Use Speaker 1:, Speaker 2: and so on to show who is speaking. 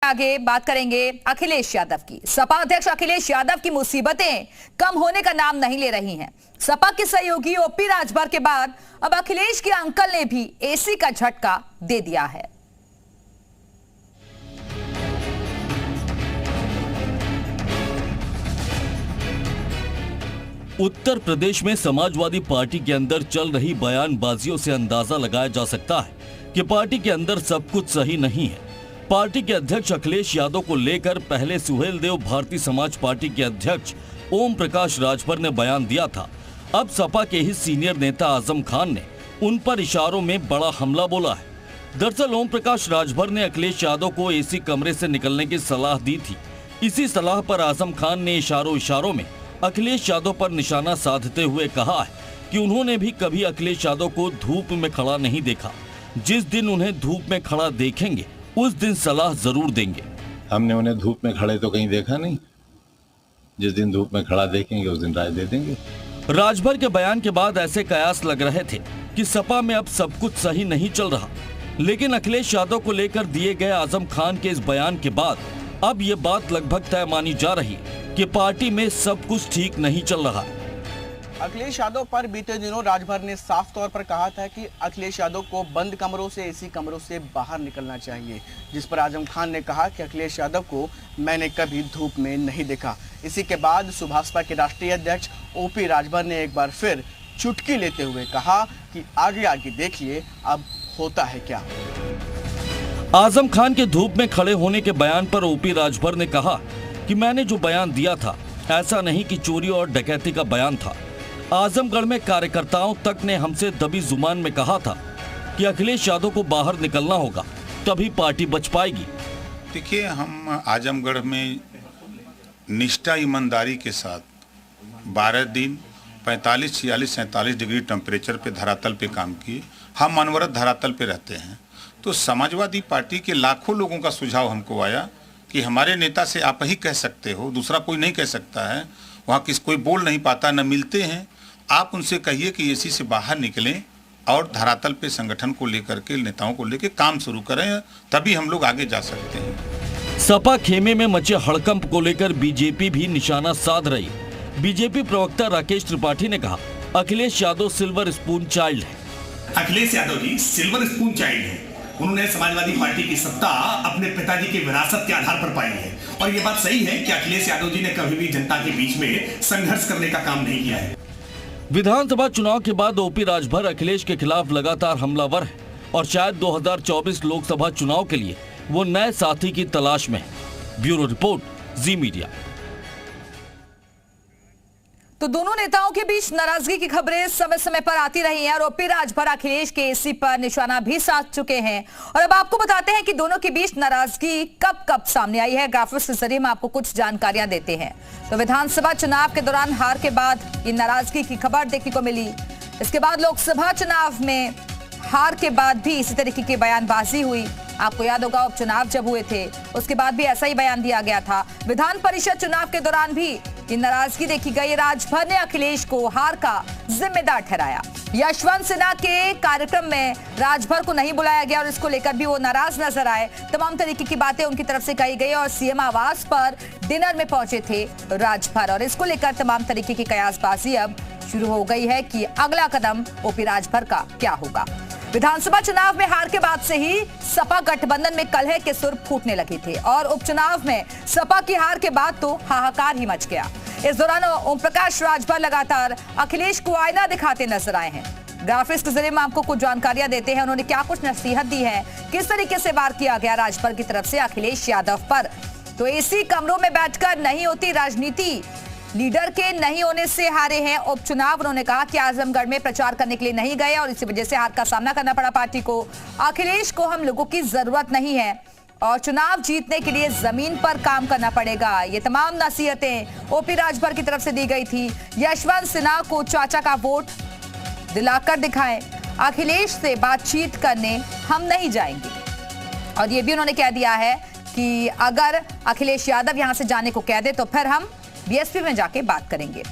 Speaker 1: आगे बात करेंगे अखिलेश यादव की। सपा अध्यक्ष अखिलेश यादव की मुसीबतें कम होने का नाम नहीं ले रही हैं। सपा के सहयोगी ओपी राजभर के बाद अब अखिलेश के अंकल ने भी एसी का झटका दे दिया है।
Speaker 2: उत्तर प्रदेश में समाजवादी पार्टी के अंदर चल रही बयानबाजियों से अंदाजा लगाया जा सकता है कि पार्टी के अंदर सब कुछ सही नहीं है। पार्टी के अध्यक्ष अखिलेश यादव को लेकर पहले सुहेलदेव भारतीय समाज पार्टी के अध्यक्ष ओम प्रकाश राजभर ने बयान दिया था। अब सपा के ही सीनियर नेता आजम खान ने उन पर इशारों में बड़ा हमला बोला है। दरअसल ओम प्रकाश राजभर ने अखिलेश यादव को एसी कमरे से निकलने की सलाह दी थी। इसी सलाह पर आजम खान ने इशारों में अखिलेश यादव पर निशाना साधते हुए कहा है कि उन्होंने भी कभी अखिलेश यादव को धूप में खड़ा नहीं देखा। जिस दिन उन्हें धूप में खड़ा देखेंगे उस दिन सलाह जरूर देंगे।
Speaker 3: हमने उन्हें धूप में खड़े तो कहीं देखा नहीं। जिस दिन धूप में खड़ा देखेंगे उस दिन राय दे देंगे।
Speaker 2: राजभर के बयान के बाद ऐसे कयास लग रहे थे कि सपा में अब सब कुछ सही नहीं चल रहा, लेकिन अखिलेश यादव को लेकर दिए गए आजम खान के इस बयान के बाद अब ये बात लगभग तय मानी जा रही है कि पार्टी में सब कुछ ठीक नहीं चल रहा।
Speaker 4: अखिलेश यादव पर बीते दिनों राजभर ने साफ तौर पर कहा था कि अखिलेश यादव को बंद कमरों से एसी कमरों से बाहर निकलना चाहिए, जिस पर आजम खान ने कहा कि अखिलेश यादव को मैंने कभी धूप में नहीं देखा। इसी के बाद सुभाषपा के राष्ट्रीय अध्यक्ष ओपी राजभर ने एक बार फिर चुटकी लेते हुए कहा कि आगे आगे देखिए अब होता है क्या।
Speaker 2: आजम खान के धूप में खड़े होने के बयान पर ओपी राजभर ने कहा कि मैंने जो बयान दिया था ऐसा नहीं कि चोरी और डकैती का बयान था। आजमगढ़ में कार्यकर्ताओं तक ने हमसे दबी जुबान में कहा था कि अखिलेश यादव को बाहर निकलना होगा, तभी पार्टी बच पाएगी।
Speaker 5: देखिए, हम आजमगढ़ में निष्ठा ईमानदारी के साथ 12 दिन 45, 46, 47 डिग्री टेम्परेचर पे धरातल पे काम किए। हम अनवरत धरातल पे रहते हैं। तो समाजवादी पार्टी के लाखों लोगों का सुझाव हमको आया कि हमारे नेता से आप ही कह सकते हो, दूसरा कोई नहीं कह सकता है। वहाँ कोई बोल नहीं पाता, न मिलते हैं। आप उनसे कहिए कि एसी से बाहर निकलें और धरातल पे संगठन को लेकर के, नेताओं को लेकर काम शुरू करें, तभी हम लोग आगे जा सकते हैं।
Speaker 2: सपा खेमे में मचे हड़कंप को लेकर बीजेपी भी निशाना साध रही। बीजेपी प्रवक्ता राकेश त्रिपाठी ने कहा, Akhilesh Yadav silver spoon child है।
Speaker 6: Akhilesh Yadav G silver spoon child है। उन्होंने समाजवादी पार्टी की सत्ता अपने पिताजी के विरासत के आधार पर पाई है, और ये बात सही है कि अखिलेश यादव जी ने कभी भी जनता के बीच में संघर्ष करने का काम नहीं किया है।
Speaker 2: विधानसभा चुनाव के बाद ओपी राजभर अखिलेश के खिलाफ लगातार हमलावर है और शायद 2024 लोकसभा चुनाव के लिए वो नए साथी की तलाश में है। ब्यूरो रिपोर्ट, जी मीडिया।
Speaker 1: तो दोनों नेताओं के बीच नाराजगी की खबरें समय समय पर आती रही हैं और ओपी राजभर अखिलेश के एसी पर निशाना भी साध चुके हैं। और अब आपको बताते हैं कि दोनों के बीच नाराजगी कब कब सामने आई है। ग्राफिक्स के जरिए हम आपको कुछ जानकारियां देते हैं। तो विधानसभा चुनाव के दौरान हार के बाद ये नाराजगी की खबर देखने को मिली। इसके बाद लोकसभा चुनाव में हार के बाद भी इसी तरीके की बयानबाजी हुई। आपको याद होगा उपचुनाव जब हुए थे उसके बाद भी ऐसा ही बयान दिया गया था। विधान परिषद चुनाव के दौरान भी ये नाराजगी देखी गई। राजभर ने अखिलेश को हार का जिम्मेदार ठहराया। यशवंत सिन्हा के कार्यक्रम में राजभर को नहीं बुलाया गया और इसको लेकर भी वो नाराज नजर आए। तमाम तरीके की बातें उनकी तरफ से कही गई और सीएम आवास पर डिनर में पहुंचे थे राजभर, और इसको लेकर तमाम तरीके की कयासबाजी अब शुरू हो गई है कि अगला कदम ओपी राजभर का क्या होगा। विधानसभा चुनाव में हार के बाद से ही सपा गठबंधन में कलह के सुर फूटने लगे थे और उपचुनाव में सपा की हार के बाद तो हाहाकार ही मच गया। इस दौरान ओम प्रकाश राजभर लगातार अखिलेश को आईना दिखाते नजर आए हैं। ग्राफिक्स के जरिए हम आपको कुछ जानकारियां देते हैं। उन्होंने क्या कुछ नसीहत दी है, किस तरीके से वार किया गया राजभर की तरफ से अखिलेश यादव पर। तो एसी कमरों में बैठकर नहीं होती राजनीति, लीडर के नहीं होने से हारे हैं उपचुनाव। उन्होंने कहा कि आजमगढ़ में प्रचार करने के लिए नहीं गए और इसी वजह से हार का सामना करना पड़ा पार्टी को। अखिलेश को हम लोगों की जरूरत नहीं है और चुनाव जीतने के लिए जमीन पर काम करना पड़ेगा। ये तमाम नसीहतें ओपी राजभर की तरफ से दी गई थी। यशवंत सिन्हा को चाचा का वोट दिलाकर दिखाएं, अखिलेश से बातचीत करने हम नहीं जाएंगे। और ये भी उन्होंने कह दिया है कि अगर अखिलेश यादव यहां से जाने को कह दे तो फिर हम बीएसपी में जाके बात करेंगे।